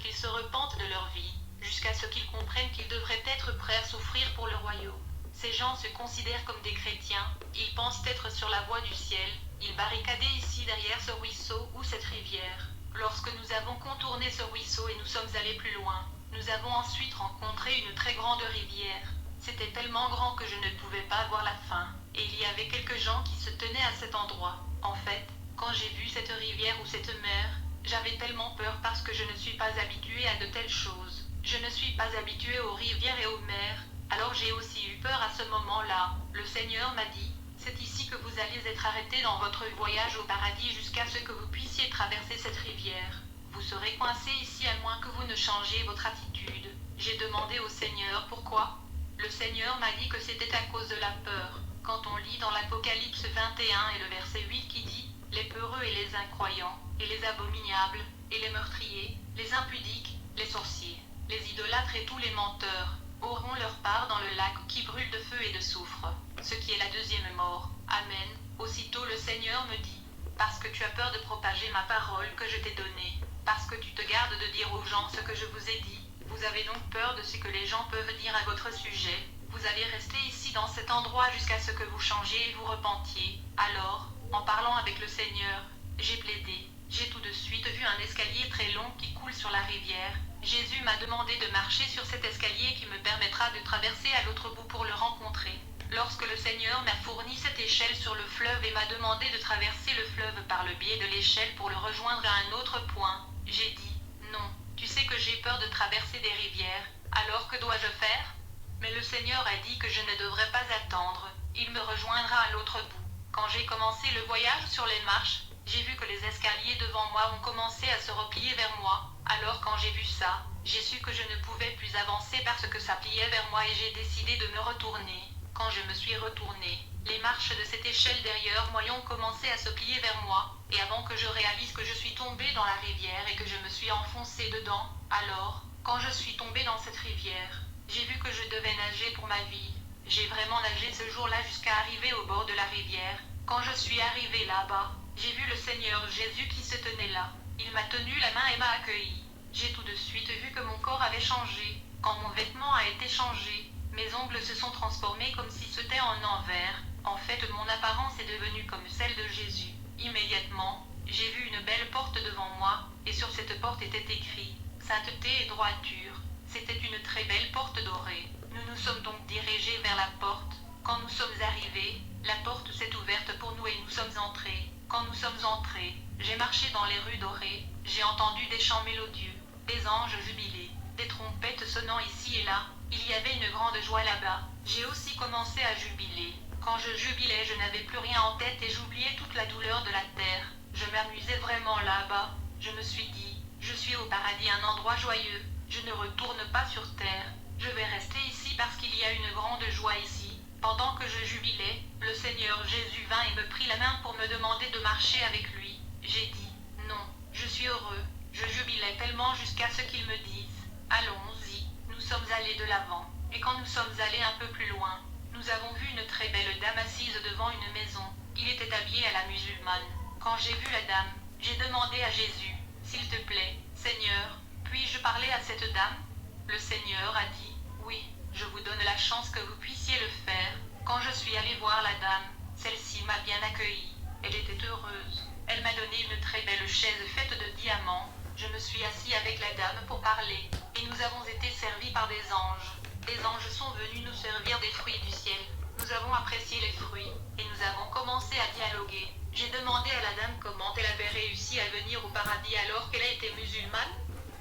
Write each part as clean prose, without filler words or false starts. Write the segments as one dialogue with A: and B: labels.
A: qu'ils se repentent de leur vie, jusqu'à ce qu'ils comprennent qu'ils devraient être prêts à souffrir pour le royaume. Ces gens se considèrent comme des chrétiens, ils pensent être sur la voie du ciel, ils barricadaient ici derrière ce ruisseau ou cette rivière. Lorsque nous avons contourné ce ruisseau et nous sommes allés plus loin, nous avons ensuite rencontré une très grande rivière. C'était tellement grand que je ne pouvais pas voir la fin, et il y avait quelques gens qui se tenaient à cet endroit. En fait, quand j'ai vu cette rivière ou cette mer, j'avais tellement peur parce que je ne suis pas habituée à de telles choses. Je ne suis pas habituée aux rivières et aux mers, alors j'ai aussi eu peur à ce moment-là. Le Seigneur m'a dit, c'est ici que vous allez être arrêtés dans votre voyage au paradis jusqu'à ce que vous puissiez traverser cette rivière. Vous serez coincés ici à moins que vous ne changiez votre attitude. J'ai demandé au Seigneur pourquoi. Le Seigneur m'a dit que c'était à cause de la peur. Quand on lit dans l'Apocalypse 21 et le verset 8 qui dit « Les peureux et les incroyants, et les abominables, et les meurtriers, les impudiques, les sorciers, les idolâtres et tous les menteurs, auront leur part dans le lac qui brûle de feu et de soufre, ce qui est la deuxième mort. Amen. » Aussitôt le Seigneur me dit « Parce que tu as peur de propager ma parole que je t'ai donnée, parce que tu te gardes de dire aux gens ce que je vous ai dit, vous avez donc peur de ce que les gens peuvent dire à votre sujet. Vous allez rester ici dans cet endroit jusqu'à ce que vous changiez et vous repentiez. » Alors, en parlant avec le Seigneur, j'ai plaidé. J'ai tout de suite vu un escalier très long qui coule sur la rivière. Jésus m'a demandé de marcher sur cet escalier qui me permettra de traverser à l'autre bout pour le rencontrer. Lorsque le Seigneur m'a fourni cette échelle sur le fleuve et m'a demandé de traverser le fleuve par le biais de l'échelle pour le rejoindre à un autre point, j'ai dit « Non, tu sais que j'ai peur de traverser des rivières, alors que dois-je faire ?» Mais le Seigneur a dit que je ne devrais pas attendre, il me rejoindra à l'autre bout. Quand j'ai commencé le voyage sur les marches, j'ai vu que les escaliers devant moi ont commencé à se replier vers moi. Alors quand j'ai vu ça, j'ai su que je ne pouvais plus avancer parce que ça pliait vers moi et j'ai décidé de me retourner. Quand je me suis retournée, les marches de cette échelle derrière moi ont commencé à se plier vers moi, et avant que je réalise que je suis tombée dans la rivière et que je me suis enfoncée dedans, alors, quand je suis tombée dans cette rivière, j'ai vu que je devais nager pour ma vie. J'ai vraiment nagé ce jour-là jusqu'à arriver au bord de la rivière. Quand je suis arrivée là-bas, j'ai vu le Seigneur Jésus qui se tenait là. Il m'a tenu la main et m'a accueilli. J'ai tout de suite vu que mon corps avait changé. Quand mon vêtement a été changé, mes ongles se sont transformés comme si c'était en envers. En fait, mon apparence est devenue comme celle de Jésus. Immédiatement, j'ai vu une belle porte devant moi, et sur cette porte était écrit « Sainteté et droiture ». C'était une très belle porte dorée. Nous nous sommes donc dirigés vers la porte. Quand nous sommes arrivés, la porte s'est ouverte pour nous et nous sommes entrés. Quand nous sommes entrés, j'ai marché dans les rues dorées, j'ai entendu des chants mélodieux, des anges jubilés, des trompettes sonnant ici et là. Il y avait une grande joie là-bas. J'ai aussi commencé à jubiler. Quand je jubilais, je n'avais plus rien en tête et j'oubliais toute la douleur de la terre. Je m'amusais vraiment là-bas. Je me suis dit, je suis au paradis, un endroit joyeux. Je ne retourne pas sur terre. Je vais rester ici parce qu'il y a une grande joie ici. Pendant que je jubilais, le Seigneur Jésus vint et me prit la main pour me demander de marcher avec lui. J'ai dit, non, je suis heureux. Je jubilais tellement jusqu'à ce qu'il me dise, allons-y. Nous sommes allés de l'avant. Et quand nous sommes allés un peu plus loin, nous avons vu une très belle dame assise devant une maison. Il était habillé à la musulmane. Quand j'ai vu la dame, j'ai demandé à Jésus, s'il te plaît, Seigneur, puis-je parler à cette dame? Le Seigneur a dit, oui, je vous donne la chance que vous puissiez le faire. Quand je suis allée voir la dame, celle-ci m'a bien accueillie. Elle était heureuse. Elle m'a donné une très belle chaise faite de diamants. Je me suis assis avec la dame pour parler, et nous avons été servis par des anges. Les anges sont venus nous servir des fruits du ciel. Nous avons apprécié les fruits, et nous avons commencé à dialoguer. J'ai demandé à la dame comment elle avait réussi à venir au paradis alors qu'elle a été musulmane.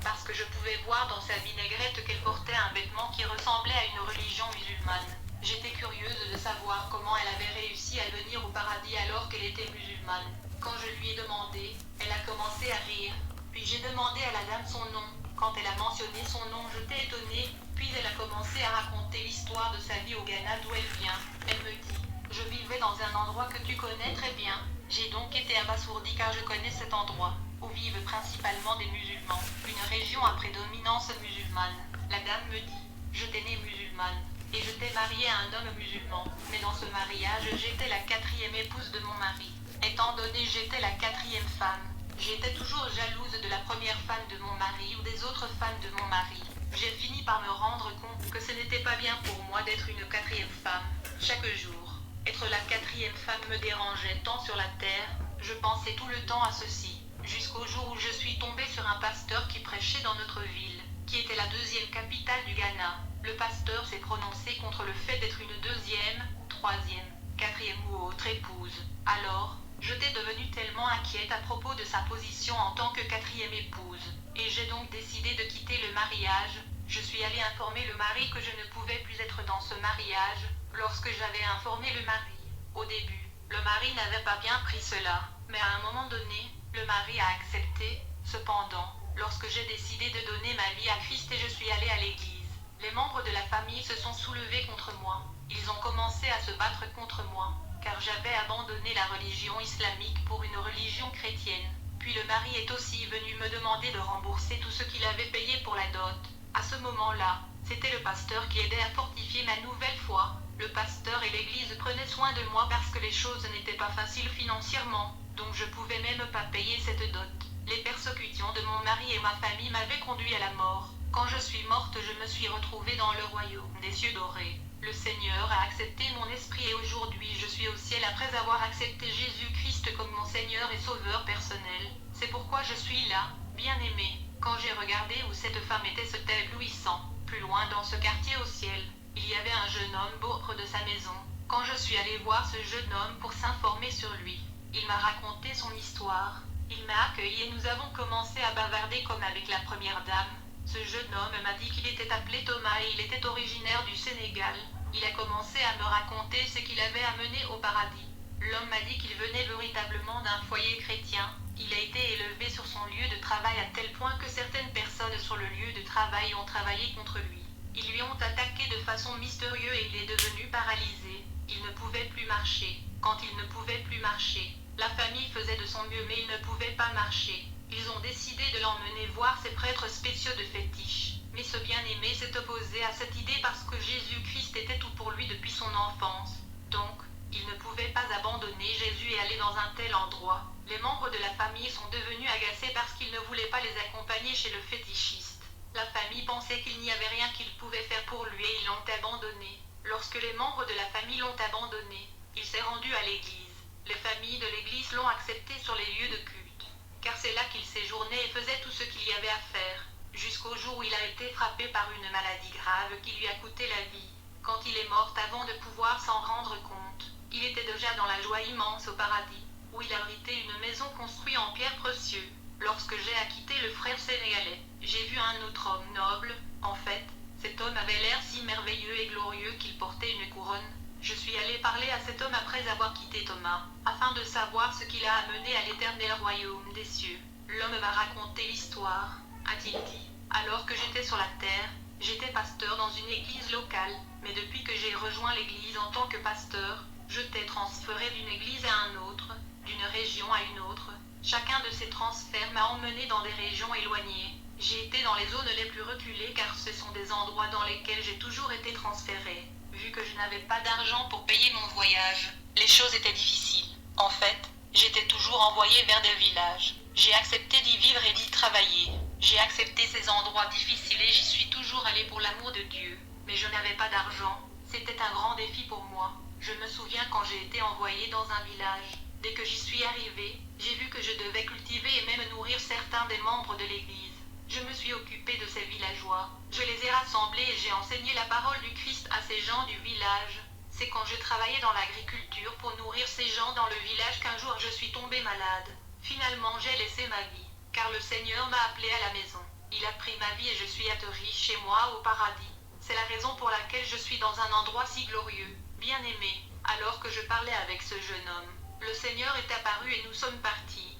A: Parce que je pouvais voir dans sa vinaigrette qu'elle portait un vêtement qui ressemblait à une religion musulmane. J'étais curieuse de savoir comment elle avait réussi à venir au paradis alors qu'elle était musulmane. Quand je lui ai demandé, elle a commencé à rire. Puis j'ai demandé à la dame son nom. Quand elle a mentionné son nom, j'étais étonnée. Puis elle a commencé à raconter l'histoire de sa vie au Ghana d'où elle vient. Elle me dit, je vivais dans un endroit que tu connais très bien. J'ai donc été abasourdie car je connais cet endroit, où vivent principalement des musulmans, une région à prédominance musulmane. La dame me dit, je t'ai née musulmane, et je t'ai mariée à un homme musulman, mais dans ce mariage, j'étais la 4e épouse de mon mari. Étant donné j'étais la 4e femme, j'étais toujours jalouse de la première femme de mon mari ou des aux autres femmes de mon mari. J'ai fini par me rendre compte que ce n'était pas bien pour moi d'être une quatrième femme, chaque jour. Être la quatrième femme me dérangeait tant sur la terre, je pensais tout le temps à ceci, jusqu'au jour où je suis tombée sur un pasteur qui prêchait dans notre ville, qui était la deuxième capitale du Ghana. Le pasteur s'est prononcé contre le fait d'être une deuxième, troisième, quatrième ou autre épouse. Alors, j'étais devenue tellement inquiète à propos de sa position en tant que quatrième épouse, et j'ai donc décidé de quitter le mariage. Je suis allée informer le mari que je ne pouvais plus être dans ce mariage. Lorsque j'avais informé le mari, au début, le mari n'avait pas bien pris cela, mais à un moment donné, le mari a accepté. Cependant, lorsque j'ai décidé de donner ma vie à Christ et je suis allée à l'église, les membres de la famille se sont soulevés contre moi. Ils ont commencé à se battre contre moi, car j'avais abandonné la religion islamique pour une religion chrétienne. Puis le mari est aussi venu me demander de rembourser tout ce qu'il avait payé pour la dot. À ce moment-là, c'était le pasteur qui aidait à fortifier ma nouvelle foi. Le pasteur et l'église prenaient soin de moi parce que les choses n'étaient pas faciles financièrement, donc je pouvais même pas payer cette dot. Les persécutions de mon mari et ma famille m'avaient conduit à la mort. Quand je suis morte, je me suis retrouvée dans le royaume des cieux dorés. Le Seigneur a accepté mon esprit et aujourd'hui je suis au ciel après avoir accepté Jésus-Christ comme mon Seigneur et Sauveur personnel. C'est pourquoi je suis là, bien-aimé. Quand j'ai regardé où cette femme était, c'était éblouissant. Plus loin dans ce quartier au ciel, il y avait un jeune homme beau près de sa maison. Quand je suis allée voir ce jeune homme pour s'informer sur lui, il m'a raconté son histoire. Il m'a accueilli et nous avons commencé à bavarder comme avec la première dame. Ce jeune homme m'a dit qu'il était appelé Thomas et il était originaire du Sénégal. Il a commencé à me raconter ce qu'il avait amené au paradis. L'homme m'a dit qu'il venait véritablement d'un foyer chrétien. Il a été élevé sur son lieu de travail à tel point que certaines personnes sur le lieu de travail ont travaillé contre lui. Ils lui ont attaqué de façon mystérieuse et il est devenu paralysé. Il ne pouvait plus marcher. Quand il ne pouvait plus marcher, la famille faisait de son mieux mais il ne pouvait pas marcher. Ils ont décidé de l'emmener voir ces prêtres spéciaux de fétiche. Mais ce bien-aimé s'est opposé à cette idée parce que Jésus-Christ était tout pour lui depuis son enfance. Donc, il ne pouvait pas abandonner Jésus et aller dans un tel endroit. Les membres de la famille sont devenus agacés parce qu'ils ne voulaient pas les accompagner chez le fétichiste. La famille pensait qu'il n'y avait rien qu'ils pouvaient faire pour lui et ils l'ont abandonné. Lorsque les membres de la famille l'ont abandonné, il s'est rendu à l'église. Les familles de l'église l'ont accepté sur les lieux de culte, car c'est là qu'il séjournait et faisait tout ce qu'il y avait à faire, jusqu'au jour où il a été frappé par une maladie grave qui lui a coûté la vie. Quand il est mort avant de pouvoir s'en rendre compte, il était déjà dans la joie immense au paradis, où il a hérité une maison construite en pierre précieuse. Lorsque j'ai acquitté le frère sénégalais, j'ai vu un autre homme noble. En fait, cet homme avait l'air si merveilleux et glorieux qu'il portait une couronne. Je suis allé parler à cet homme après avoir quitté Thomas, afin de savoir ce qui l'a amené à l'éternel royaume des cieux. L'homme m'a raconté l'histoire, a-t-il dit. Alors que j'étais sur la terre, j'étais pasteur dans une église locale, mais depuis que j'ai rejoint l'église en tant que pasteur, je t'ai transféré d'une église à une autre, d'une région à une autre. Chacun de ces transferts m'a emmené dans des régions éloignées. J'ai été dans les zones les plus reculées car ce sont des endroits dans lesquels j'ai toujours été transféré. Vu que je n'avais pas d'argent pour payer mon voyage, les choses étaient difficiles. En fait, j'étais toujours envoyé vers des villages. J'ai accepté d'y vivre et d'y travailler. J'ai accepté ces endroits difficiles et j'y suis toujours allé pour l'amour de Dieu. Mais je n'avais pas d'argent. C'était un grand défi pour moi. Je me souviens quand j'ai été envoyé dans un village. Dès que j'y suis arrivé, j'ai vu que je devais cultiver et même nourrir certains des membres de l'église. Je me suis occupé de ces villageois. Je les ai rassemblés et j'ai enseigné la parole du Christ à ces gens du village. C'est quand je travaillais dans l'agriculture pour nourrir ces gens dans le village qu'un jour je suis tombé malade. Finalement j'ai laissé ma vie, car le Seigneur m'a appelé à la maison. Il a pris ma vie et je suis atterri chez moi au paradis. C'est la raison pour laquelle je suis dans un endroit si glorieux. Bien-aimé, alors que je parlais avec ce jeune homme, le Seigneur est apparu et nous sommes partis.